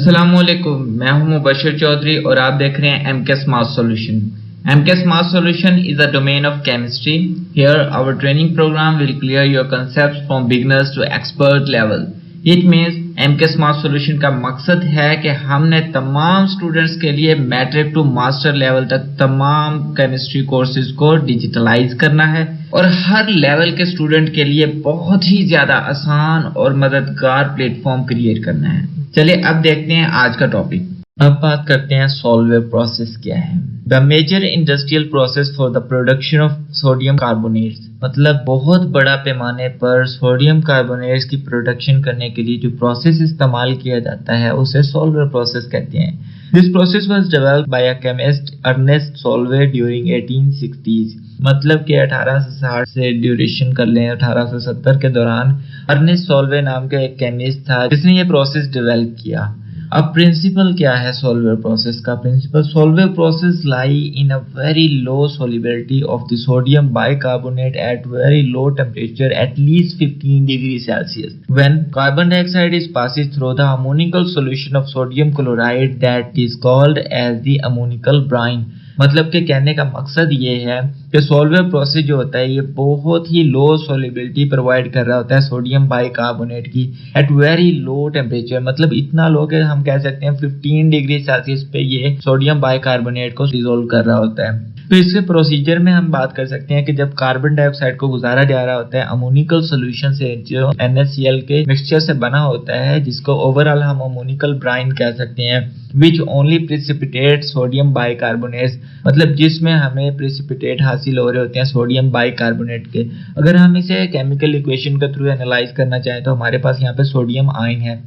अस्सलामुअलैकुम, मैं हूं मुबशर चौधरी और आप देख रहे हैं MCAS Mass Solution. MCAS Mass Solution is a domain of chemistry. Here, our training program will clear your concepts from beginners to expert level. It means MCAS Mass Solution का मकसद है कि हमने तमाम स्टूडेंट्स के लिए मैट्रिक टू मास्टर लेवल तक तमाम केमिस्ट्री कोर्सेज को डिजिटलाइज करना है और हर लेवल के स्टूडेंट के लिए बहुत ही ज्यादा आसान और मददगार प्लेटफॉर्म क्रिएट करना है. चलिए अब देखते हैं आज का टॉपिक. अब बात करते हैं सॉल्वेयर प्रोसेस क्या है. The major industrial process for the production of sodium carbonates, मतलब बहुत बड़ा पैमाने पर सोडियम कार्बोनेट्स की प्रोडक्शन करने के लिए जो प्रोसेस इस्तेमाल किया जाता है उसे सॉल्वेयर प्रोसेस कहते हैं. This process was developed by a chemist Ernest Solvay during 1860s. मतलब कि 1860 से ड्यूरेशन कर लें 1870 के दौरान अर्नेस्ट सॉल्वेयर नाम का एक केमिस्ट था जिसने ये प्रोसेस डेवलप किया. अब प्रिंसिपल क्या है सॉल्वेयर प्रोसेस का? Principle Solvay process lie in a very low solubility of the sodium bicarbonate at very low temperature at least 15 degrees Celsius. When carbon dioxide is passes through the ammoniacal solution of sodium chloride that is called as the ammoniacal brine. मतलब कि कहने का मकसद ये है कि Solvay process जो होता है ये बहुत ही लो solubility प्रोवाइड कर रहा होता है सोडियम बाइकार्बोनेट की एट वेरी लो टेम्परेचर. मतलब इतना लो कि हम कह सकते हैं 15 डिग्री सेल्सियस पे ये सोडियम बाइकार्बोनेट को डिसोल्व कर रहा होता है. तो इसके प्रोसीजर में हम बात कर सकते हैं कि जब कार्बन डाइऑक्साइड को गुजारा जा रहा होता है अमोनिकल सॉल्यूशन से जो NaCl के मिक्सचर से बना होता है जिसको ओवरऑल हम अमोनिकल ब्राइन कह सकते हैं, which only precipitate sodium bicarbonates, मतलब जिसमें हमें प्रिसिपिटेट हासिल हो रहे होते हैं सोडियम बाइकार्बोनेट के. अगर हम इसे केमिकल इक्वेशन के थ्रू एनालाइज करना चाहें तो हमारे पास यहाँ पे सोडियम आयन है.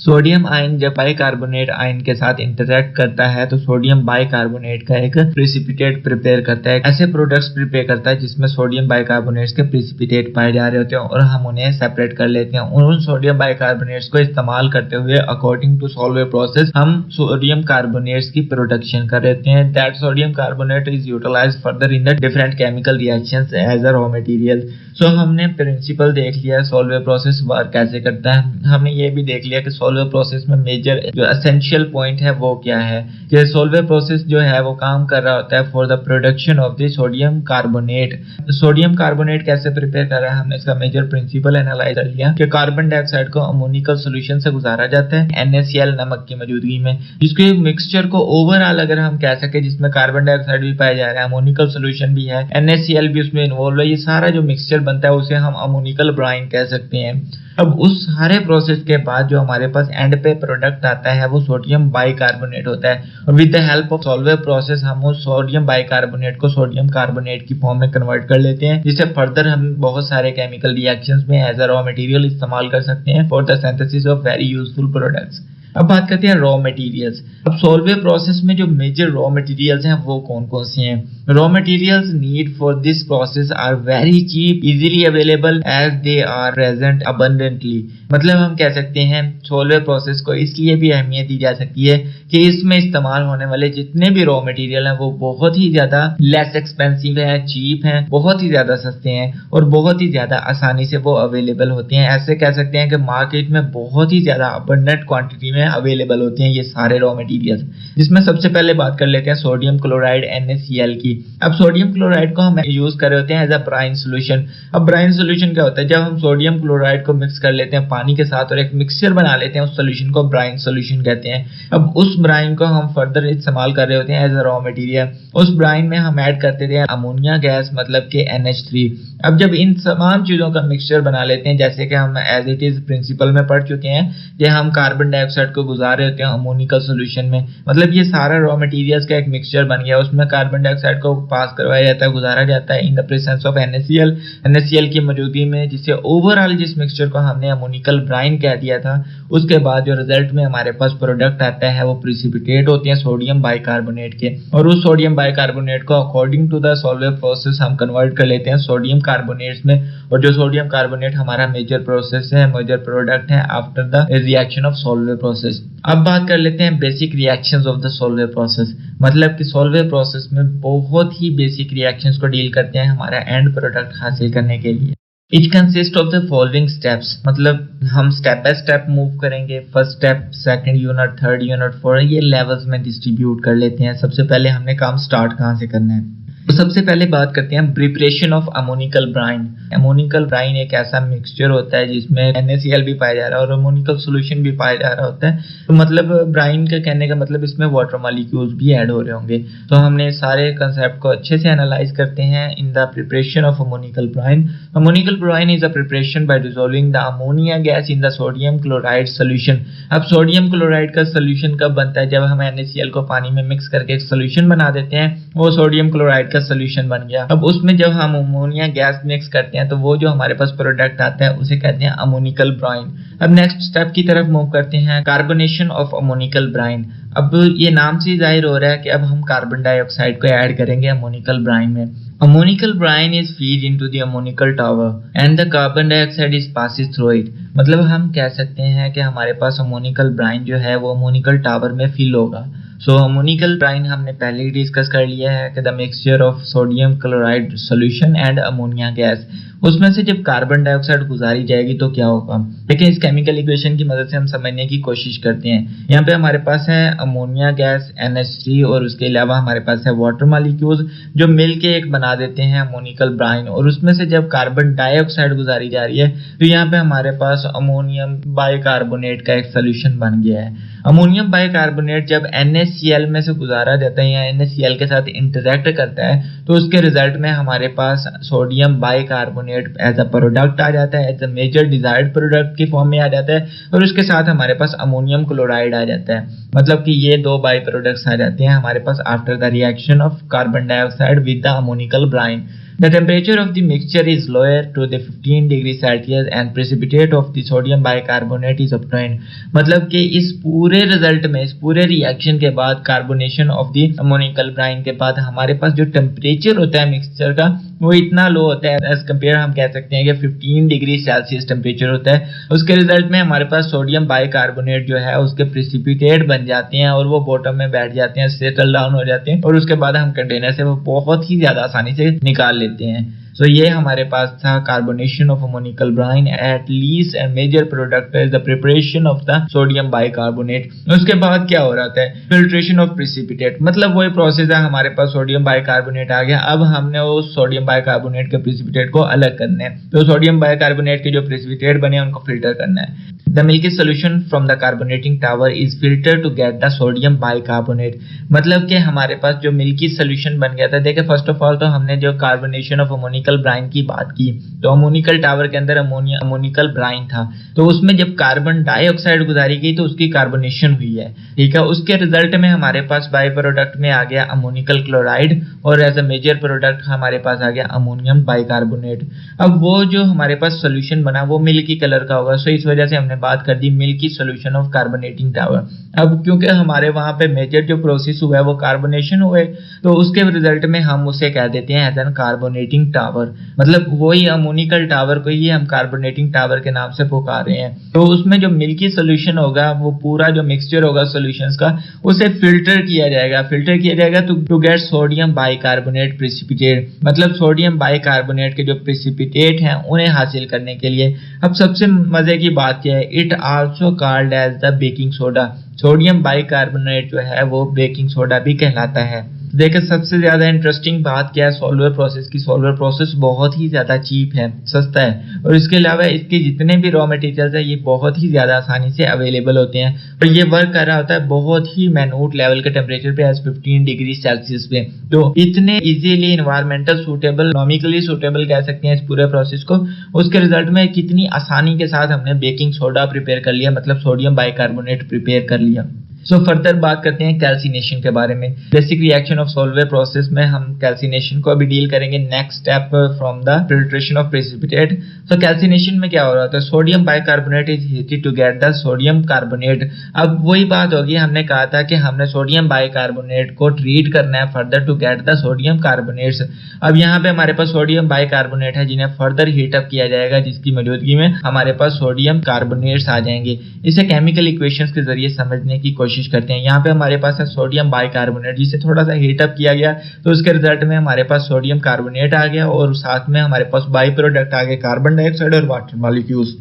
सोडियम आयन जब बाइकार्बोनेट आयन के साथ इंटरैक्ट करता है तो सोडियम बाइकार्बोनेट का एक प्रिसिपिटेट प्रिपेयर करता है, ऐसे प्रोडक्ट्स प्रिपेयर करता है जिसमें सोडियम बाइकार्बोनेट्स के प्रिसिपिटेट पाए जा रहे होते हैं और हम उन्हें सेपरेट कर लेते हैं. उन सोडियम बाइकार्बोनेट्स को इस्तेमाल करते हुए अकॉर्डिंग टू सॉल्वेयर प्रोसेस हम सोडियम कार्बोनेट्स की प्रोडक्शन कर लेते हैं. That sodium carbonate is utilized further in the different chemical reactions as a raw material. So हमने प्रिंसिपल देख लिया सॉल्वेयर प्रोसेस वर्क कैसे करता है. हमने ये भी देख लिया कि सॉल्वेयर प्रोसेस में मेजर जो एसेंशियल पॉइंट है वो क्या है कि सॉल्वेयर प्रोसेस जो है वो काम कर रहा होता है for the production of the sodium carbonate. Sodium carbonate कैसे प्रिपेयर कर रहा है हमने इसका मेजर प्रिंसिपल एनालाइज कर लिया कि कार्बन डाइऑक्साइड को अमोनिकल सॉल्यूशन से गुजारा जाता है NaCl नमक की मौजूदगी में, जिसके मिक्सचर को ओवरऑल अगर हम कह सके जिसमें कार्बन डाइऑक्साइड भी पाया जा रहा है अमोनिकल सॉल्यूशन भी है NaCl भी उसमें इन्वॉल्व है, ये सारा जो मिक्सचर बनता है उसे हम अमोनिकल ब्राइन कह सकते हैं. अब उस सारे प्रोसेस के बाद जो हमारे पास एंड पे प्रोडक्ट आता है वो सोडियम बाइकार्बोनेट होता है और with the help of Solvay process हम उस सोडियम बाइकार्बोनेट को सोडियम कार्बोनेट की फॉर्म में कन्वर्ट कर लेते हैं जिसे फर्दर हम बहुत सारे केमिकल रिएक्शंस में एज अ रॉ मटेरियल इस्तेमाल कर सकते हैं for the synthesis of very useful products. अब बात करते हैं रॉ मटेरियल्स. अब सॉल्वेयर प्रोसेस में जो मेजर रॉ मटेरियल्स हैं वो कौन कौन से हैं? Raw materials need for this process are very cheap easily available as they are present abundantly. मतलब हम कह सकते हैं सॉल्वेयर प्रोसेस को इसलिए भी अहमियत दी जा सकती है कि इसमें इस्तेमाल होने वाले जितने भी रॉ मटेरियल हैं वो बहुत ही ज्यादा लेस एक्सपेंसिव है, चीप हैं, बहुत ही ज्यादा सस्ते हैं और बहुत ही ज्यादा आसानी से वो अवेलेबल होते हैं. ऐसे कह सकते हैं कि मार्केट में बहुत ही ज्यादा अबंडेंट क्वांटिटी में अवेलेबल होते हैं ये सारे रॉ मटेरियल्स, जिसमें सबसे पहले बात कर लेते हैं सोडियम क्लोराइड NaCl की. अब सोडियम क्लोराइड को हम यूज कर रहे होते हैं एज अ ब्राइन सोल्यूशन. अब ब्राइन सोल्यूशन क्या होता है? जब हम सोडियम क्लोराइड को मिक्स कर लेते हैं पानी के साथ और एक मिक्सचर बना लेते हैं उस सोल्यूशन को ब्राइन सोल्यूशन कहते हैं. अब उस ब्राइन को हम फर्दर इस्तेमाल कर रहे होते हैं एज अ रॉ मटेरियल. उस ब्राइन में हम ऐड करते थे अमोनिया गैस मतलब कि NH3. अब जब इन तमाम चीजों का मिक्सचर बना लेते हैं जैसे कि हम एज इट इज प्रिंसिपल में पढ़ चुके हैं कि हम कार्बन डाइऑक्साइड को गुजार रहे होते हैं अमोनिकल सॉल्यूशन में, मतलब ये सारा रॉ मटेरियल्स का एक मिक्सचर बन गया. उसमें कार्बन डाइऑक्साइड को पास करवाया जाता है, गुजारा जाता है in the presence of NaCl की मौजूदगी में, जिससे ओवरऑल जिस मिक्सचर को हमने अमोनिकल ब्राइन कह दिया था उसके बाद जो रिजल्ट में हमारे पास प्रोडक्ट आता है वो प्रिसिपिटेट होते हैं सोडियम बाइकार्बोनेट के और उस सोडियम बाइकार्बोनेट को according to the Solvay process हम कन्वर्ट कर लेते हैं सोडियम कार्बोनेट्स में. और जो सोडियम कार्बोनेट हमारा मेजर प्रोसेस है, मेजर प्रोडक्ट है after the reaction of Solvay process. अब बात कर लेते हैं basic reactions of the Solvay process. मतलब कि सॉल्वेयर प्रोसेस में बहुत ही बेसिक रिएक्शंस को डील करते हैं हमारा एंड प्रोडक्ट हासिल करने के लिए. It consist of the following steps, मतलब हम स्टेप बाय स्टेप मूव करेंगे। First step, second unit, third unit, fourth, ये लेवल्स में डिस्ट्रीब्यूट कर लेते हैं। सबसे पहले हमने काम स्टार्ट कहाँ से करना है, तो सबसे पहले बात करते हैं preparation of ammoniacal brine. Ammoniacal brine एक ऐसा मिक्सचर होता है जिसमें NaCl भी पाया जा रहा है और अमोनिकल सोल्यूशन भी पाया जा रहा होता है। तो मतलब ब्राइन का कहने का मतलब इसमें वाटर मॉलिक्यूल्स भी ऐड हो रहे होंगे। तो हमने सारे कंसेप्ट को अच्छे से एनालाइज करते हैं in the preparation of ammoniacal brine. Ammoniacal brine is a preparation by dissolving the ammonia gas in the sodium chloride solution. अब सोडियम क्लोराइड का सोल्यूशन कब बनता है, जब हम NaCl को पानी में मिक्स करके एक सोल्यूशन बना देते हैं, वो सोडियम क्लोराइड का सोल्यूशन बन गया। अब उसमें जब हम अमोनिया गैस मिक्स करते हैं तो वो जो हमारे पास प्रोडक्ट आता है उसे कहते हैं अमोनिकल ब्राइन। अब नेक्स्ट स्टेप की तरफ मूव करते हैं, कार्बोनेशन ऑफ अमोनिकल ब्राइन। अब ये नाम से जाहिर हो रहा है कि अब हम कार्बन डाइऑक्साइड को ऐड करेंगे अमोनिकल ब्राइन में। Ammoniacal brine is feed into the ammoniacal tower and the carbon dioxide is passes through it. मतलब हम कह सकते हैं कि हमारे पास अमोनिकल ब्राइन जो है वो अमोनिकल टावर में फिल होगा। सो अमोनिकल ब्राइन हमने पहले ही डिस्कस कर लिया है कि the mixture of sodium chloride solution and ammonia gas. उसमें से जब कार्बन डाइऑक्साइड गुजारी जाएगी तो क्या होगा, लेकिन इस केमिकल इक्वेशन की मदद से हम समझने की कोशिश करते हैं। यहाँ पे हमारे पास है अमोनिया गैस NH3 और उसके अलावा हमारे पास है वाटर मॉलिक्यूल्स जो मिल के एक बना देते हैं अमोनिकल ब्राइन। और उसमें से जब कार्बन डाइऑक्साइड गुजारी जा रही है तो यहाँ पे हमारे पास अमोनियम बाइकार्बोनेट का एक सोल्यूशन बन गया है। अमोनियम बाइकार्बोनेट जब NaCl में से गुजारा जाता है या NaCl के साथ इंटरेक्ट करता है तो उसके रिजल्ट में हमारे पास sodium bicarbonate as a product आ जाता है, as a major desired product की फॉर्म में आ जाता है। और उसके साथ हमारे पास अमोनियम क्लोराइड आ जाता है। मतलब कि ये दो बाई प्रोडक्ट्स आ जाते हैं हमारे पास after the reaction of carbon dioxide with the ammoniacal brine. The temperature of the mixture is lower to the 15 degree Celsius and precipitate of the sodium bicarbonate is obtained। मतलब कि इस पूरे result में, इस पूरे रिएक्शन के बाद, carbonation of the ammoniacal brine के बाद हमारे पास जो टेम्परेचर होता है मिक्सचर का वो इतना लो होता है, एज कम्पेयर हम कह सकते हैं कि 15 डिग्री सेल्सियस टेम्परेचर होता है। उसके रिजल्ट में हमारे पास सोडियम बाइकार्बोनेट जो है उसके प्रेसिपिटेट बन जाते हैं और वो बॉटम में बैठ जाते हैं, सेटल डाउन हो जाते हैं और उसके बाद हम कंटेनर से वो बहुत ही ज्यादा आसानी से निकाल लेते हैं। सो ये हमारे पास था carbonation of ammoniacal brine at least and major product is the preparation of the sodium bicarbonate. उसके बाद क्या हो रहा था, फिल्ट्रेशन ऑफ प्रेसिपिटेट। मतलब वही प्रोसेस है, हमारे पास सोडियम बाइकार्बोनेट आ गया, अब हमने वो सोडियम बाइकार्बोनेट के प्रेसिपिटेट को अलग करना है। तो सोडियम बाइकार्बोनेट के जो प्रेसिपिटेट बने उनको फिल्टर करना है। The milky solution from the carbonating tower is filtered to get the sodium bicarbonate। मतलब कि हमारे पास जो मिल्की सोल्यूशन बन गया था, देखिए फर्स्ट ऑफ ऑल तो हमने जो कार्बोनेशन ऑफ अमोनिकल ब्राइन की बात की, तो अमोनिकल टावर के अंदर अमोनिकल ब्राइन था, तो उसमें जब कार्बन डाइऑक्साइड गुजारी गई तो उसकी कार्बोनेशन हुई है, ठीक है। उसके रिजल्ट में हमारे पास बाई प्रोडक्ट में आ गया अमोनिकल क्लोराइड और एज अ मेजर प्रोडक्ट हमारे पास आ गया अमोनियम बाइकार्बोनेट। अब वो जो हमारे पास सोल्यूशन बना वो मिल्की कलर का होगा, सो इस वजह से हमने बात कर दी milky solution of carbonating tower. अब क्योंकि हमारे वहां पे मेजर जो प्रोसेस हुआ है वो कार्बोनेशन हुए, तो उसके रिजल्ट में हम उसे कह देते हैं एज एन कार्बोनेटिंग टावर। मतलब वही अमोनिकल टावर को ही हम कार्बोनेटिंग टावर के नाम से पुकार रहे हैं। तो उसमें जो मिल्की सोल्यूशन होगा, वो पूरा जो मिक्सचर होगा सॉल्यूशंस का, उसे फिल्टर किया जाएगा to get sodium bicarbonate precipitate. मतलब सोडियम बाइकार्बोनेट के जो प्रेसिपिटेट हैं उन्हें हासिल करने के लिए। अब सबसे मजे की बात क्या है, it also called as the baking soda. Sodium bicarbonate जो है वो बेकिंग सोडा भी कहलाता है। देखिए सबसे ज्यादा इंटरेस्टिंग बात क्या है सॉल्वर प्रोसेस की। सॉल्वर प्रोसेस बहुत ही ज्यादा चीप है, सस्ता है, और इसके अलावा इसके जितने भी रॉ मटेरियल्स है ये बहुत ही ज्यादा आसानी से अवेलेबल होते हैं और ये वर्क कर रहा होता है बहुत ही मैन्यूट लेवल के टेम्परेचर पे, एज 15 डिग्री सेल्सियस पे। तो इतने easily environmental suitable, economically suitable कह सकते हैं इस पूरे प्रोसेस को। उसके रिजल्ट में कितनी आसानी के साथ हमने बेकिंग सोडा प्रिपेयर कर लिया, मतलब सोडियम बाइकार्बोनेट प्रिपेयर कर लिया। सो फर्दर बात करते हैं कैल्सिनेशन के बारे में। Basic reaction of Solvay process में हम कैल्सिनेशन को अभी डील करेंगे, next step from the filtration of precipitate. So calcination में क्या हो रहा था, sodium bicarbonate is heated to get the sodium carbonate. अब वही बात होगी, हमने कहा था कि हमने सोडियम बाइकार्बोनेट को ट्रीट करना है further to get the sodium carbonates. अब यहाँ पे हमारे पास सोडियम बाइकार्बोनेट है जिन्हें फर्दर हीट अप किया जाएगा, जिसकी मौजूदगी में हमारे पास सोडियम कार्बोनेट्स आ जाएंगे। इसे केमिकल इक्वेशंस के जरिए समझने की कोशिश कोशिश करते हैं। यहाँ पे हमारे पास है सोडियम बाइकार्बोनेट, जिसे थोड़ा सा हीट अप किया गया तो उसके रिजल्ट में हमारे पास सोडियम कार्बोनेट आ गया और साथ में हमारे पास बाई प्रोडक्ट आ गए कार्बन डाइऑक्साइड और water molecules.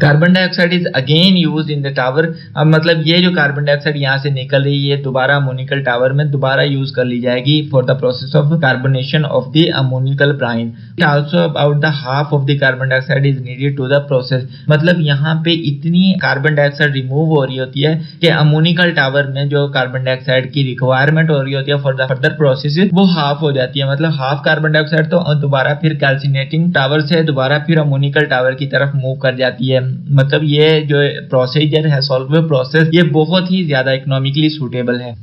Carbon dioxide is again used in the tower. अब मतलब ये जो कार्बन डाइऑक्साइड यहाँ से निकल रही है दोबारा अमोनिकल टावर में दोबारा यूज कर ली जाएगी for the process of carbonation of the ammoniacal brine. Also about the half of the carbon dioxide is needed to the process. मतलब यहाँ पे इतनी कार्बन डाइऑक्साइड रिमूव हो रही होती है कि अमोनिकल टावर में जो कार्बन डाइऑक्साइड की रिक्वायरमेंट हो रही होती है फॉर द फर्दर प्रोसेस वो हाफ हो जाती है। मतलब हाफ कार्बन डाइऑक्साइड तो दोबारा फिर कैल्सिनेटिंग टावर से दोबारा फिर अमोनिकल टावर की तरफ मूव कर जाती है। मतलब ये जो प्रोसीजर है सॉल्वेबल प्रोसेस ये बहुत ही ज्यादा इकोनॉमिकली सूटेबल है।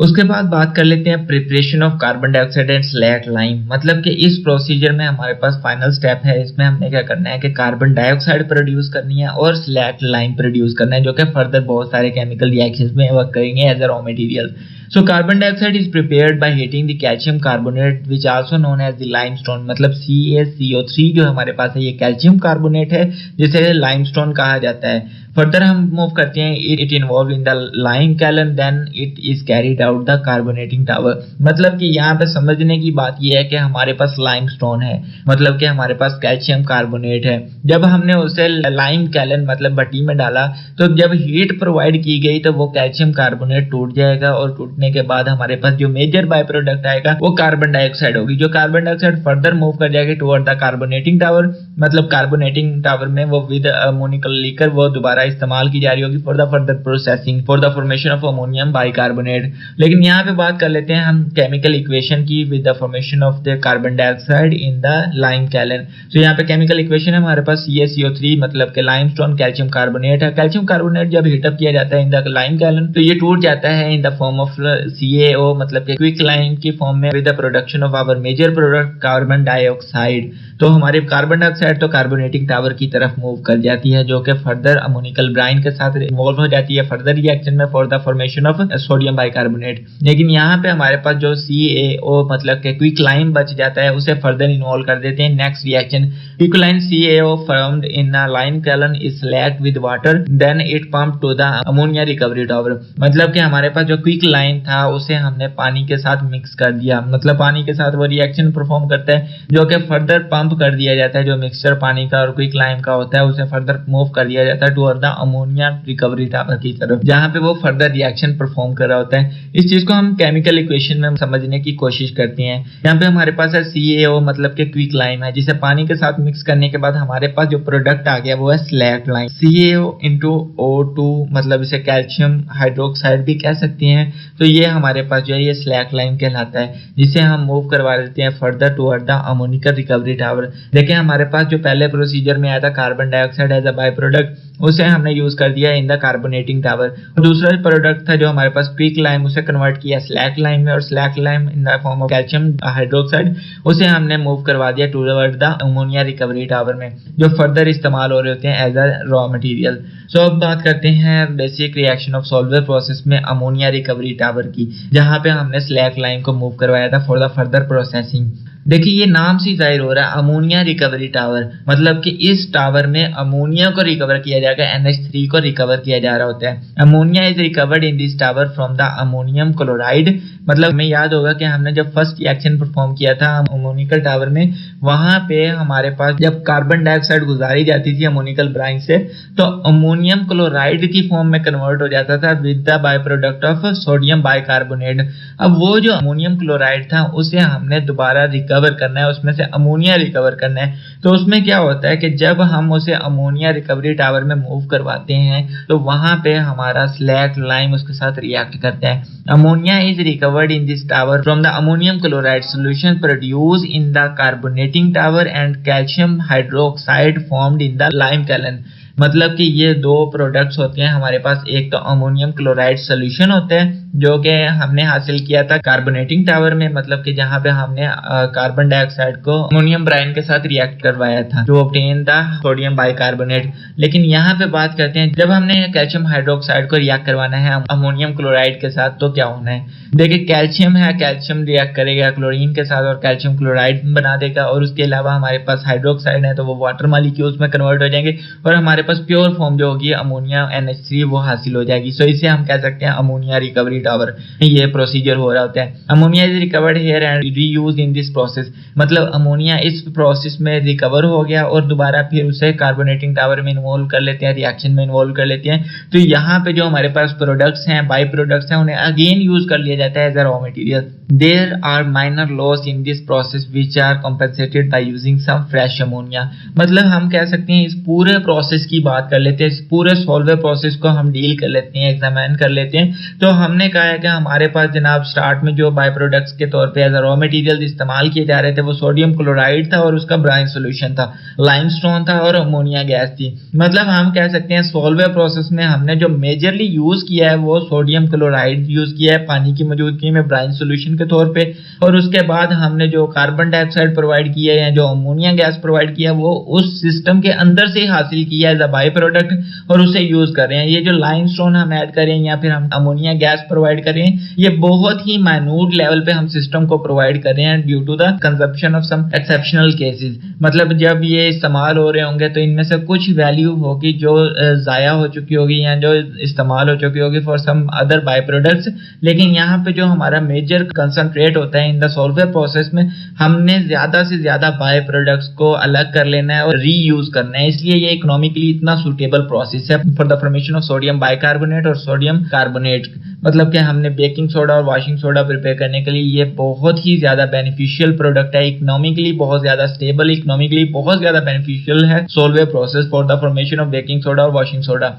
उसके बाद बात कर लेते हैं preparation of carbon dioxide and slack lime. मतलब कि इस प्रोसीजर में हमारे पास फाइनल स्टेप है, इसमें हमने क्या करना है कि कार्बन डाइऑक्साइड प्रोड्यूस करनी है और स्लैक लाइम प्रोड्यूस करना है जो कि फर्दर बहुत सारे केमिकल रिएक्शंस में वर्क करेंगे as a raw material. So carbon dioxide is prepared by heating the calcium carbonate which also known as the limestone। मतलब CaCO3 जो हमारे पास है ये कैल्शियम कार्बोनेट है जिसे लाइमस्टोन कहा जाता है। फर्दर हम मूव करते हैं it involve in the lime kiln then it is carried out the carbonating tower. मतलब कि यहाँ पे समझने की बात यह है कि हमारे पास लाइमस्टोन है, मतलब कि हमारे पास कैल्शियम कार्बोनेट है। जब हमने उसे लाइम कैलन मतलब भट्टी में डाला तो जब हीट प्रोवाइड की गई तो वो कैल्शियम कार्बोनेट टूट जाएगा और टूटने के बाद हमारे पास जो मेजर बाय प्रोडक्ट आएगा वो कार्बन डाइऑक्साइड होगी। जो कार्बन डाइऑक्साइड फर्दर मूव कर जाएगी टुवर्ड द कार्बोनेटिंग टावर। मतलब कार्बोनेटिंग टावर में वो विद अमोनिकल लीकर वो दोबारा इस्तेमाल की जा रही होगी for the further processing for the formation of ammonium bicarbonate. लेकिन यहाँ पे बात कर लेते हैं हम केमिकल इक्वेशन की with the formation of the carbon dioxide in the lime कैलन। तो यहाँ पे केमिकल इक्वेशन है हमारे पास CaCO3 मतलब के लाइमस्टोन कैल्शियम कार्बोनेट है। कैल्शियम कार्बोनेट जब हीटअप किया जाता है इन द लाइम कैलन तो ये टूट जाता है in the form of CaO मतलब के क्विक लाइम की फॉर्म में with the production of our major product carbon dioxide. तो हमारे कार्बन डाइऑक्साइड तो कार्बोनेटिंग टावर की तरफ मूव कर जाती है जो कि फर्दर अमोनिकल ब्राइन के साथ इन्वॉल्व हो जाती है फर्दर रिएक्शन में for the formation of sodium bicarbonate. लेकिन यहाँ पे हमारे पास जो CaO मतलब के क्विक लाइम बच जाता है उसे फर्दर इन्वॉल्व कर देते हैं next reaction. Quick lime CaO formed in a lime column is slacked with water then it pumped to the ammonia recovery tower। मतलब कि हमारे पास जो क्विक लाइम था उसे हमने पानी के साथ मिक्स कर दिया। मतलब पानी के साथ वो रिएक्शन परफॉर्म करता है जो कि फर्दर पंप कर दिया जाता है। जो मिक्सचर पानी का और क्विक लाइम का होता है उसे फर्दर मूव कर दिया जाता है toward the ammonia recovery tower की तरफ जहाँ पे वो फर्दर रिएक्शन परफॉर्म कर रहा होता है। इस चीज को हम केमिकल इक्वेशन में समझने की कोशिश करते हैं। यहाँ पे हमारे पास है CaO मतलब के क्विक लाइम है जिसे पानी के साथ मिक्स करने के बाद हमारे पास जो प्रोडक्ट आ गया वो है slack lime. CaO into O2 मतलब इसे कैल्शियम हाइड्रोक्साइड भी कह सकते हैं। तो ये हमारे पास जो है ये स्लैक लाइम कहलाता है जिसे हम मूव करवा देते हैं further toward the ammoniacal recovery tower. देखिए हमारे पास जो पहले प्रोसीजर में आया था carbon dioxide as a by product उसे हमने यूज कर दिया इन द कार्बोनेटिंग टावर। और दूसरा प्रोडक्ट था जो हमारे पास क्विक लाइम उसे कन्वर्ट किया स्लैक लाइम में और slack lime in the form of calcium hydroxide उसे हमने मूव करवा दिया toward the ammonia recovery tower में जो फर्दर इस्तेमाल हो रहे होते हैं as a raw material. So अब बात करते हैं basic reaction of Solvay process में अमोनिया रिकवरी टावर की जहां पे हमने स्लैक लाइम को मूव करवाया था फॉर द फर्दर प्रोसेसिंग। देखिए ये नाम से जाहिर हो रहा है अमोनिया रिकवरी टावर मतलब कि इस टावर में अमोनिया को रिकवर किया जाएगा NH3 को रिकवर किया जा रहा होता है। Ammonia is recovered in this tower from the ammonium chloride. मतलब हमें याद होगा कि हमने जब फर्स्ट रिएक्शन परफॉर्म किया था अमोनिकल टावर में वहां पे हमारे पास जब कार्बन डाइऑक्साइड गुजारी जाती थी अमोनिकल ब्राइन से तो अमोनियम क्लोराइड की फॉर्म में कन्वर्ट हो जाता था with the by product of sodium bicarbonate. अब वो जो अमोनियम क्लोराइड था उसे हमने दोबारा रिकवर करना है, उसमें से अमोनिया रिकवर करना है। तो उसमें क्या होता है कि जब हम उसे अमोनिया रिकवरी टावर में मूव करवाते हैं तो वहां पे हमारा स्लैक लाइम उसके साथ रिएक्ट करता है। Ammonia is recovered in this tower from the ammonium chloride solution produced in the carbonating tower and calcium hydroxide formed in the lime कैलन। मतलब कि ये दो प्रोडक्ट्स होते हैं हमारे पास, एक तो अमोनियम क्लोराइड सोल्यूशन होता है जो कि हमने हासिल किया था कार्बोनेटिंग टावर में, मतलब कि जहाँ पे हमने कार्बन डाइऑक्साइड को अमोनियम ब्राइन के साथ रिएक्ट करवाया था जो ऑब्टेन था सोडियम बाइकार्बोनेट। लेकिन यहाँ पे बात करते हैं जब हमने कैल्शियम हाइड्रोक्साइड को रिएक्ट करवाना है अमोनियम क्लोराइड के साथ तो क्या होना है। देखिए कैल्शियम है, कैल्शियम रिएक्ट करेगा क्लोरीन के साथ और कैल्शियम क्लोराइड बना देगा, और उसके अलावा हमारे पास हाइड्रोक्साइड है तो वो वाटर मॉलिक्यूल्स में कन्वर्ट हो जाएंगे और हमारे पास प्योर फॉर्म जो होगी अमोनिया NH3 वो हासिल हो जाएगी। सो इसे हम कह सकते हैं अमोनिया रिकवरी टावर। ये प्रोसीजर हो रहा होता है। Ammonia is recovered here and reused in this process, मतलब अमोनिया इस प्रोसेस में रिकवर हो गया और दोबारा फिर उसे कार्बोनेटिंग टावर में इन्वॉल्व कर लेते हैं, रिएक्शन में इन्वॉल्व कर लेते हैं। तो यहाँ पे जो हमारे पास प्रोडक्ट्स हैं, बाई प्रोडक्ट्स हैं, उन्हें अगेन यूज कर लिया जाता है as a raw material. There are minor loss in this process which are compensated by using some fresh ammonia. मतलब हम कह सकते हैं इस पूरे प्रोसेस की बात कर लेते हैं, इस पूरे सॉल्वर प्रोसेस को हम डील कर लेते हैं, एग्जामिन कर लेते हैं। तो हमने कहा है कि हमारे पास जनाब स्टार्ट में जो बाय प्रोडक्ट्स के तौर पे एज अ रॉ मटेरियल इस्तेमाल किए जा रहे थे वो सोडियम क्लोराइड था और उसका ब्राइन सोल्यूशन था, लाइमस्टोन था और अमोनिया गैस थी। मतलब हम कह सकते हैं सॉल्वर प्रोसेस में हमने जो मेजरली यूज किया है वो सोडियम क्लोराइड यूज किया है पानी की मौजूदगी में ब्राइन सोल्यूशन के तौर पे, और उसके बाद हमने जो कार्बन डाइऑक्साइड प्रोवाइड किया है या जो अमोनिया गैस प्रोवाइड किया वो उस सिस्टम के अंदर से हासिल किया एज अ बाई प्रोडक्ट और उसे यूज कर रहे हैं। ये जो लाइमस्टोन हम ऐड करें या फिर हम अमोनिया गैस प्रोवाइड करें ये बहुत ही माइन्यूट लेवल पे हम सिस्टम को प्रोवाइड कर रहे हैं due to the consumption of some exceptional cases. मतलब जब ये इस्तेमाल हो रहे होंगे तो इनमें से कुछ वैल्यू होगी जो जाया हो चुकी होगी या जो इस्तेमाल हो चुकी होगी for some other by products. लेकिन यहाँ पे जो हमारा मेजर कंसंट्रेट होता है इन द सॉल्वर प्रोसेस में हमने ज्यादा से ज्यादा बाय प्रोडक्ट्स को अलग कर लेना है और रीयूज करना है। इसलिए ये इकोनॉमिकली इतना सुटेबल प्रोसेस है for the formation of sodium bicarbonate और सोडियम कार्बोनेट। मतलब कि हमने बेकिंग सोडा और वॉशिंग सोडा प्रिपेयर करने के लिए ये बहुत ही ज्यादा बेनिफिशियल प्रोडक्ट है, इकोनॉमिकली बहुत ज्यादा स्टेबल, इकोनॉमिकली बहुत ज्यादा बेनिफिशियल है solver process for the formation of baking soda और वॉशिंग सोडा।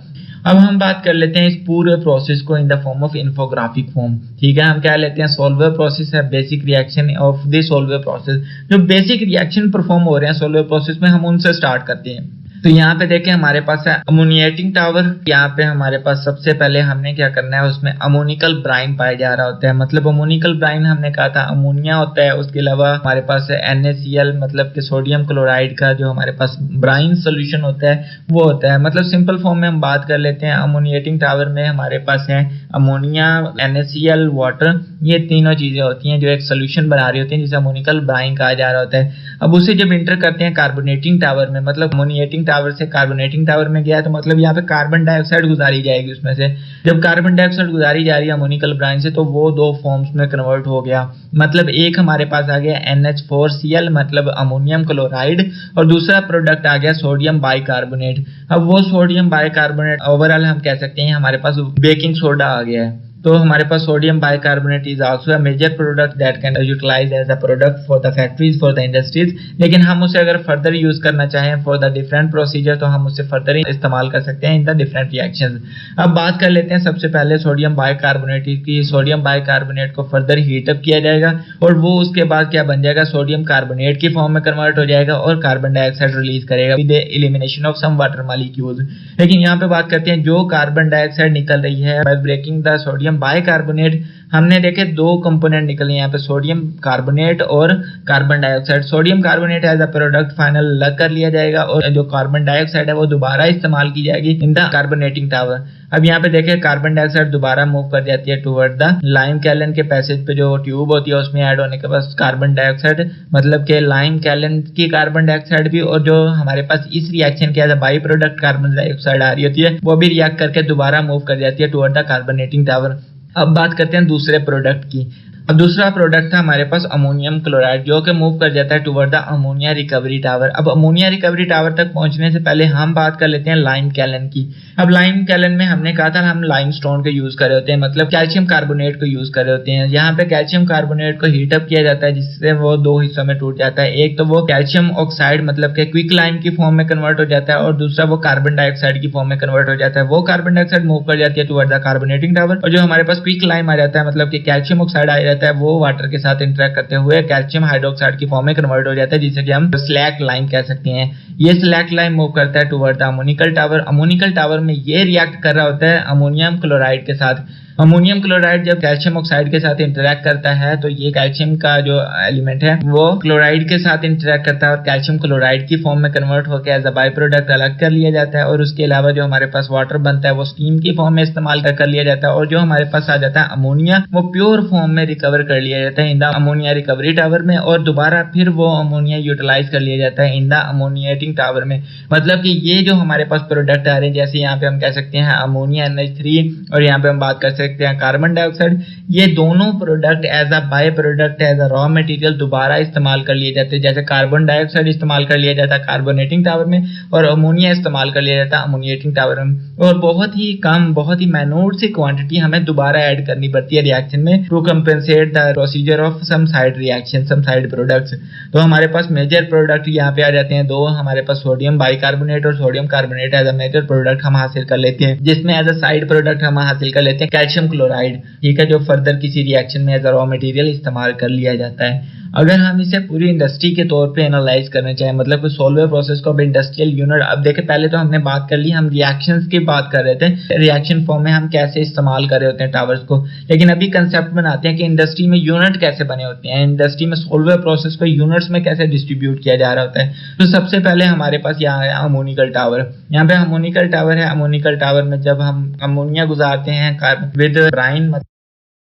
अब हम बात कर लेते हैं इस पूरे प्रोसेस को इन the form of infographic form. ठीक है, हम क्या लेते हैं सॉल्वर प्रोसेस है basic reaction of the solver process. जो बेसिक रिएक्शन परफॉर्म हो रहे हैं सॉल्वर प्रोसेस में हम उनसे स्टार्ट करते हैं। तो यहाँ पे देखें हमारे पास है अमोनिएटिंग टावर। यहाँ पे हमारे पास सबसे पहले हमने क्या करना है उसमें अमोनिकल ब्राइन पाया जा रहा होता है। मतलब अमोनिकल ब्राइन हमने कहा था अमोनिया होता है, उसके अलावा हमारे पास है NaCl मतलब कि सोडियम क्लोराइड का जो हमारे पास ब्राइन सोल्यूशन होता है वो होता है। मतलब सिंपल फॉर्म में हम बात कर लेते हैं अमोनिएटिंग टावर में हमारे पास है अमोनिया, NaCl, वाटर, ये तीनों चीजें होती हैं जो एक सोल्यूशन बना रही होती हैं जिसे अमोनिकल ब्राइन कहा जा रहा होता है। अब उसे जब इंटर करते हैं कार्बोनेटिंग टावर में, मतलब अमोनिएटिंग टावर से कार्बोनेटिंग टावर में गया तो मतलब यहाँ पे कार्बन डाइऑक्साइड गुजारी जाएगी उसमें से। जब कार्बन डाइऑक्साइड गुजारी जा रही है अमोनिकल ब्राइन से तो वो दो फॉर्म्स में कन्वर्ट हो गया। मतलब एक हमारे पास आ गया NH4Cl मतलब अमोनियम क्लोराइड और दूसरा प्रोडक्ट आ गया सोडियम बाइकार्बोनेट। अब वो सोडियम बाइकार्बोनेट ओवरऑल हम कह सकते हैं हमारे पास बेकिंग सोडा आ गया है। तो हमारे पास sodium bicarbonate is also a major product that can utilize as a product for the factories for the industries. लेकिन हम उसे अगर फर्दर यूज करना चाहें फॉर द डिफरेंट प्रोसीजर तो हम उसे फर्दर इस्तेमाल कर सकते हैं इन द डिफरेंट रिएक्शंस। अब बात कर लेते हैं सबसे पहले सोडियम बाइकार्बोनेट की। सोडियम बाइकार्बोनेट को फर्दर हीट अप किया जाएगा और वो उसके बाद क्या बन जाएगा सोडियम कार्बोनेट की फॉर्म में कन्वर्ट हो जाएगा और कार्बन डाइऑक्साइड रिलीज करेगा with elimination of some water molecules. लेकिन यहाँ पे बात करते हैं जो कार्बन डाइऑक्साइड निकल रही है by breaking the sodium bicarbonate हमने देखे दो कंपोनेंट निकले यहाँ पे सोडियम कार्बोनेट और carbon dioxide. Sodium carbonate as a product final अलग कर लिया जाएगा और जो कार्बन डाइऑक्साइड है वो दोबारा इस्तेमाल की जाएगी इन द कार्बोनेटिंग टावर। अब यहाँ पे देखें कार्बन डाइऑक्साइड दोबारा मूव कर जाती है टुवर्ड द लाइम कैलन के पैसेज पे जो ट्यूब होती है उसमें ऐड होने के बाद कार्बन डाइऑक्साइड मतलब के लाइम कैलन की कार्बन डाइऑक्साइड भी और जो हमारे पास इस रिएक्शन के as a by product carbon dioxide आ रही होती है वो भी रिएक्ट करके दोबारा मूव कर जाती है टुवर्ड द कार्बोनेटिंग टावर। अब बात करते हैं दूसरे प्रोडक्ट की। अब दूसरा प्रोडक्ट था हमारे पास अमोनियम क्लोराइड जो कि मूव कर जाता है toward the ammonia recovery tower. अब अमोनिया रिकवरी टावर तक पहुंचने से पहले हम बात कर लेते हैं लाइम कैलन की। अब लाइम कैलन में हमने कहा था हम लाइम स्टोन को यूज कर रहे होते हैं मतलब कैल्शियम कार्बोनेट को यूज कर रहे होते हैं। यहाँ पे कैल्शियम कार्बोनेट को हीट अप किया जाता है जिससे वो दो हिस्सों में टूट जाता है। एक तो वो कैल्शियम ऑक्साइड मतलब के क्विक लाइम की फॉर्म में कन्वर्ट हो जाता है और दूसरा वो कार्बन डाइऑक्साइड की फॉर्म में कन्वर्ट हो जाता है। वो कार्बन डाइऑक्साइड मूव कर जाती है टुवर्ड द कार्बोनेटिंग टावर और जो हमारे पास क्विक लाइम आ जाता है मतलब कि कैल्शियम ऑक्साइड आ जाता है वो वाटर के साथ इंटरेक्ट करते हुए कैल्शियम हाइड्रोक्साइड की फॉर्म में कन्वर्ट हो जाता है जिसे कि हम स्लैक लाइम कह सकते हैं। ये स्लैक लाइम मूव करता है toward the ammoniacal tower. Ammoniacal tower में ये रिएक्ट कर रहा होता है अमोनियम क्लोराइड के साथ अमोनियम क्लोराइड जब कैल्शियम ऑक्साइड के साथ इंटरेक्ट करता है तो ये कैल्शियम का जो एलिमेंट है वो क्लोराइड के साथ इंटरेक्ट करता है और कैल्शियम क्लोराइड की फॉर्म में कन्वर्ट होकर एज अ बाई प्रोडक्ट अलग कर लिया जाता है। और उसके अलावा जो हमारे पास वाटर बनता है वो स्टीम की फॉर्म में इस्तेमाल कर लिया जाता है। और जो हमारे पास आ जाता है अमोनिया वो प्योर फॉर्म में रिकवर कर लिया जाता है in the ammonia recovery tower में, और दोबारा फिर वो अमोनिया यूटिलाइज कर लिया जाता है इन द अमोनिएटिंग टावर में। मतलब कि ये जो हमारे पास प्रोडक्ट आ रहे हैं, जैसे यहाँ पे हम कह सकते हैं अमोनिया NH3 और यहाँ पे हम बात कर सकते हैं कार्बन डाइऑक्साइड, ये दोनों product as a by product as a raw material दोबारा इस्तेमाल कर लिए जाते हैं। जैसे कार्बन डाइऑक्साइड इस्तेमाल कर लिया जाता है कार्बोनेटिंग टावर में और अमोनिया इस्तेमाल कर लिया जाता है अमोनिएटिंग टावर में, और बहुत ही कम, बहुत ही माइन्यूट सी क्वांटिटी हमें दोबारा ऐड करनी पड़ती है रिएक्शन में to compensate the procedure of some side reaction, some side products. तो हमारे पास मेजर प्रोडक्ट यहाँ पे आ जाते हैं दो, हमारे पास सोडियम बाइकार्बोनेट और sodium carbonate as a major product हम हासिल कर लेते हैं, जिसमें एज अ साइड प्रोडक्ट हम हासिल कर लेते हैं कैल्शियम क्लोराइड, ठीक है, जो फर्दर किसी रिएक्शन में एज अ रॉ मटेरियल इस्तेमाल कर लिया जाता है। अगर हम इसे पूरी इंडस्ट्री के तौर पे एनालाइज करना चाहें, मतलब कि सोल्वे प्रोसेस को अब इंडस्ट्रियल यूनिट, अब देखें पहले तो हमने बात कर ली, हम रिएक्शंस की बात कर रहे थे, रिएक्शन फॉर्म में हम कैसे इस्तेमाल कर रहे होते हैं टावर्स को, लेकिन अभी कंसेप्ट बनाते हैं कि इंडस्ट्री में यूनिट कैसे बने होते हैं, इंडस्ट्री में सोल्वे प्रोसेस को यूनिट्स में कैसे डिस्ट्रीब्यूट किया जा रहा होता है। तो सबसे पहले हमारे पास यहाँ है अमोनिकल टावर। यहाँ पे अमोनिकल टावर है। अमोनिकल टावर में जब हम अमोनिया गुजारते हैं विद ब्राइन,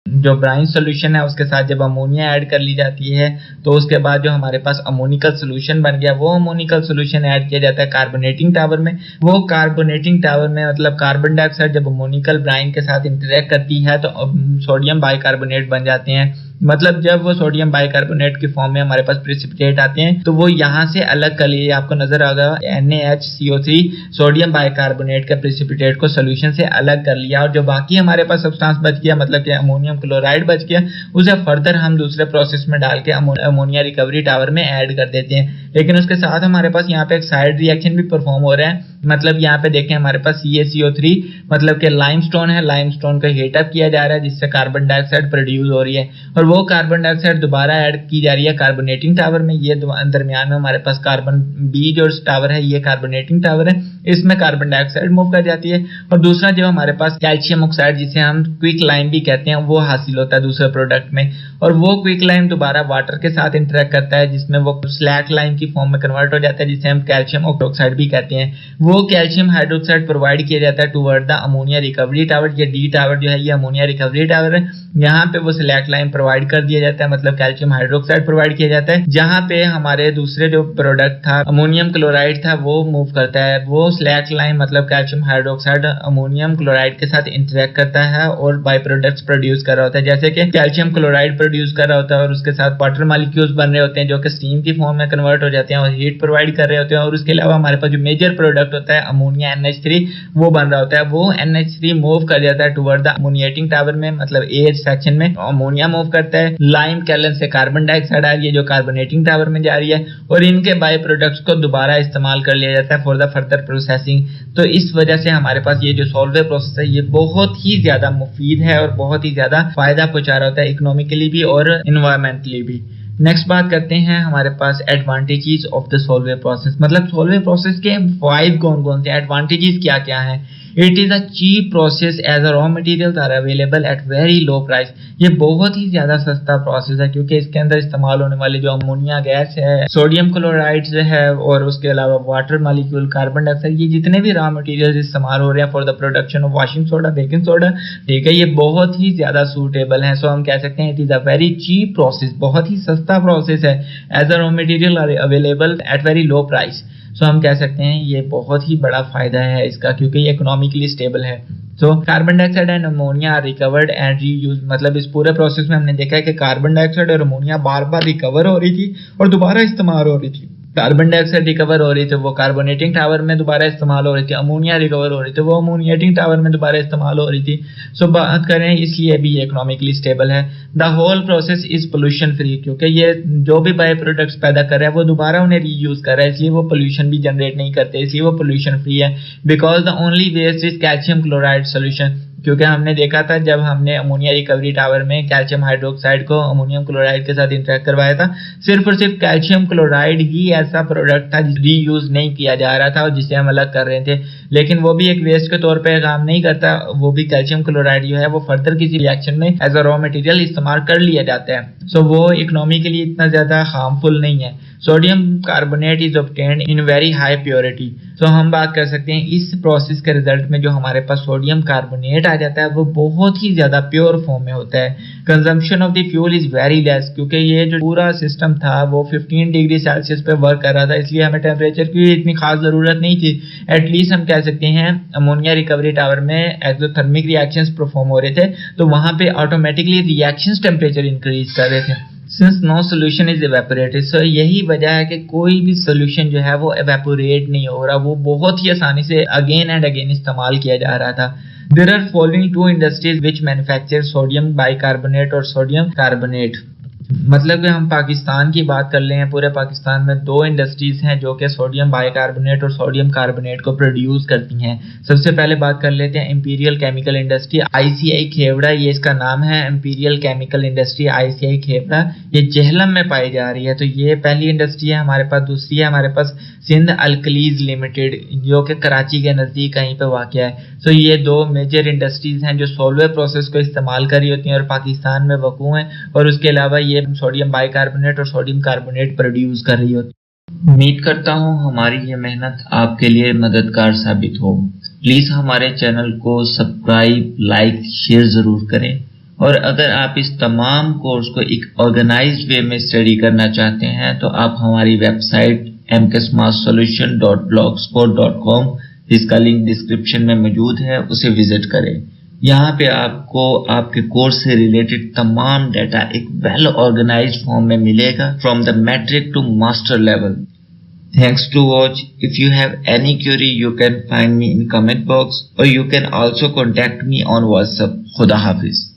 जो ब्राइन सोल्यूशन है उसके साथ जब अमोनिया ऐड कर ली जाती है तो उसके बाद जो हमारे पास अमोनिकल सोल्यूशन बन गया, वो अमोनिकल सोल्यूशन ऐड किया जाता है कार्बोनेटिंग टावर में। वो कार्बोनेटिंग टावर में मतलब कार्बन डाइऑक्साइड जब अमोनिकल ब्राइन के साथ इंटरेक्ट करती है तो सोडियम बाइकार्बोनेट बन जाते हैं। मतलब जब वो सोडियम बाइकार्बोनेट की फॉर्म में हमारे पास प्रेसिपिटेट आते हैं तो वो यहाँ से अलग कर लिए, आपको नजर आ गया NaHCO3 सोडियम बाइकार्बोनेट के प्रेसिपिटेट को सोल्यूशन से अलग कर लिया, और जो बाकी हमारे पास सब्सटेंस बच गया, मतलब कि अमोनियम क्लोराइड बच गया, उसे फर्दर हम दूसरे प्रोसेस में डाल के अमोनिया रिकवरी टावर में ऐड कर देते हैं। लेकिन उसके साथ हमारे पास यहाँ पे एक साइड रिएक्शन भी परफॉर्म हो रहा है। मतलब यहाँ पे देखें हमारे पास CaCO3 मतलब कि लाइमस्टोन है, लाइमस्टोन को हीट अप किया जा रहा है जिससे कार्बन डाइऑक्साइड प्रोड्यूस हो रही है, और वो कार्बन डाइऑक्साइड दोबारा ऐड की जा रही है कार्बोनेटिंग टावर में। ये दरमियान में हमारे पास कार्बन B जो टावर है ये कार्बोनेटिंग टावर है, इसमें कार्बन डाइऑक्साइड मूव कर जाती है। और दूसरा जो हमारे पास कैल्शियम ऑक्साइड जिसे हम क्विक लाइम भी कहते हैं वो हासिल होता है दूसरे प्रोडक्ट में, और वो क्विक लाइम दोबारा वाटर के साथ इंटरेक्ट करता है जिसमें वो स्लैक लाइम की फॉर्म में कन्वर्ट हो जाता है जिसे हम कैल्शियम ऑक्साइड भी कहते हैं। वो कैल्शियम हाइड्रोक्साइड प्रोवाइड किया जाता है toward the ammonia recovery tower. ये D टावर जो है ये अमोनिया रिकवरी टावर है, यहाँ पे वो स्लैक लाइम प्रोवाइड कर दिया जाता है, मतलब कैल्शियम हाइड्रोक्साइड प्रोवाइड किया जाता है। जहाँ पे हमारे दूसरे जो प्रोडक्ट था अमोनियम क्लोराइड था वो मूव करता है, वो स्लैक लाइम मतलब कैल्शियम हाइड्रोक्साइड अमोनियम क्लोराइड के साथ इंटरेक्ट करता है और बाई प्रोडक्ट्स प्रोड्यूस कर रहा होता है, जैसे कि कैल्शियम क्लोराइड प्रोड्यूस कर रहा होता है और उसके साथ वाटर मॉलिक्यूल्स बन रहे होते हैं जो कि स्टीम की फॉर्म में कन्वर्ट हो जाते हैं और हीट प्रोवाइड कर रहे होते हैं। और उसके अलावा हमारे पास जो मेजर प्रोडक्ट होता है अमोनिया NH3 वो बन रहा होता है, वो NH3 मूव कर जाता है टुवर्ड द अमोनिएटिंग टावर में, मतलब AH सेक्शन में अमोनिया मूव करता है। लाइम कैलन से कार्बन डाइऑक्साइड आ रही है जो कार्बोनेटिंग टावर में जा रही है, और इनके बाई प्रोडक्ट्स को दोबारा इस्तेमाल कर लिया जाता है फॉर द फर्दर प्रोसेसिंग। तो इस वजह से हमारे पास ये जो सोल्वे प्रोसेस है ये बहुत ही ज्यादा मुफीद है और बहुत ही ज्यादा फायदा पहुंचा रहा होता है इकोनॉमिकली भी और एनवायरमेंटली भी। नेक्स्ट बात करते हैं हमारे पास advantages of the Solvay process, मतलब सोल्वे प्रोसेस के फायदे कौन कौन से, एडवांटेजेस क्या क्या हैं। It is a cheap process as a raw material are available at very low price. ये बहुत ही ज्यादा सस्ता प्रोसेस है क्योंकि इसके अंदर इस्तेमाल होने वाले जो अमोनिया गैस है, सोडियम क्लोराइड है और उसके अलावा वाटर मॉलिक्यूल, कार्बन डाइऑक्साइड, ये जितने भी रॉ मटेरियल इस्तेमाल हो रहे हैं for the production of washing soda, baking soda, ठीक है, ये बहुत ही ज्यादा सूटेबल है। सो हम कह सकते हैं it is a very cheap process, बहुत ही सस्ता प्रोसेस है as a raw material are available at very low price. So हम कह सकते हैं ये बहुत ही बड़ा फायदा है इसका क्योंकि ये इकोनॉमिकली स्टेबल है। तो carbon dioxide and ammonia are recovered and reuse, मतलब इस पूरे प्रोसेस में हमने देखा है कि कार्बन डाइऑक्साइड और अमोनिया बार बार रिकवर हो रही थी और दोबारा इस्तेमाल हो रही थी। कार्बन डाइऑक्साइड रिकवर हो रही थी वो कार्बोनेटिंग टावर में दोबारा इस्तेमाल हो रही थी, अमोनिया रिकवर हो रही थी वो अमोनिएटिंग टावर में दोबारा इस्तेमाल हो रही थी। सो बात करें इसलिए भी ये इकोनॉमिकली स्टेबल है। The whole process is pollution free, क्योंकि ये जो भी बाय प्रोडक्ट्स पैदा कर रहा है वो दोबारा उन्हें रीयूज कर रहा है, इसलिए वो पोल्यूशन भी जनरेट नहीं करते, इसलिए वो पोल्यूशन फ्री है। Because the only waste is calcium chloride solution, क्योंकि हमने देखा था जब हमने अमोनिया रिकवरी टावर में कैल्शियम हाइड्रोक्साइड को अमोनियम क्लोराइड के साथ इंटरेक्ट करवाया था, सिर्फ और सिर्फ कैल्शियम क्लोराइड ही ऐसा प्रोडक्ट था रीयूज नहीं किया जा रहा था और जिसे हम अलग कर रहे थे, लेकिन वो भी एक वेस्ट के तौर पे काम नहीं करता। वो भी कैल्शियम क्लोराइड जो है वो फर्दर किसी रिएक्शन में एज अ रॉ मटेरियल इस्तेमाल कर लिया जाता है। सो वो इकोनॉमी के लिए इतना ज्यादा हार्मफुल नहीं है। Sodium carbonate is obtained in very high purity. तो हम बात कर सकते हैं इस प्रोसेस के रिजल्ट में जो हमारे पास सोडियम कार्बोनेट आ जाता है वो बहुत ही ज्यादा प्योर फॉर्म में होता है। Consumption of the fuel is very less, क्योंकि ये जो पूरा सिस्टम था वो 15 डिग्री सेल्सियस पे वर्क कर रहा था, इसलिए हमें टेम्परेचर की इतनी खास जरूरत नहीं थी। एटलीस्ट हम कह सकते हैं अमोनिया रिकवरी टावर में एक्सोथर्मिक रिएक्शंस परफॉर्म हो रहे थे तो वहां पे ऑटोमेटिकली रिएक्शंस टेम्परेचर इंक्रीज कर रहे थे। Since no solution is evaporated, so यही वजह है कि कोई भी सोल्यूशन जो है वो एवेपोरेट नहीं हो रहा, वो बहुत ही आसानी से अगेन एंड अगेन इस्तेमाल किया जा रहा था। There are following two industries which manufacture sodium bicarbonate और सोडियम कार्बोनेट। मतलब कि हम पाकिस्तान की बात कर लें, पूरे पाकिस्तान में 2 इंडस्ट्रीज हैं जो कि सोडियम बाइकार्बोनेट और सोडियम कार्बोनेट को प्रोड्यूस करती हैं। सबसे पहले बात कर लेते हैं imperial chemical industry, ICI Khewra, ये इसका नाम है, imperial chemical industry ICI Khewra. ये जेहलम में पाई जा रही है, तो ये पहली इंडस्ट्री है हमारे पास। दूसरी है हमारे पास सिंध अल्कलीज लिमिटेड जो कि कराची के नज़दीक कहीं पे वाक़ है। तो ये 2 मेजर इंडस्ट्रीज हैं जो सोलवे प्रोसेस को इस्तेमाल कर रही होती हैं और पाकिस्तान में वक़ू हैं, और उसके अलावा ये सोडियम बाइकार्बोनेट और सोडियम कार्बोनेट प्रोड्यूस कर रही होती है। उम्मीद करता हूँ हमारी ये मेहनत आपके लिए मददगार साबित हो। प्लीज़ हमारे चैनल को सब्सक्राइब, लाइक, शेयर ज़रूर करें, और अगर आप इस तमाम कोर्स को एक ऑर्गेनाइज्ड वे में स्टडी करना चाहते हैं तो आप हमारी वेबसाइट mksmathsolution.blogspot.com, जिसका लिंक डिस्क्रिप्शन में मौजूद है, उसे विजिट करें। यहाँ पे आपको आपके कोर्स से रिलेटेड तमाम डाटा एक वेल ऑर्गेनाइज्ड फॉर्म में मिलेगा, from the matric to master level. Thanks to watch. If you have any query, you can find me in comment box, or you can also contact me on WhatsApp. Khuda Hafiz.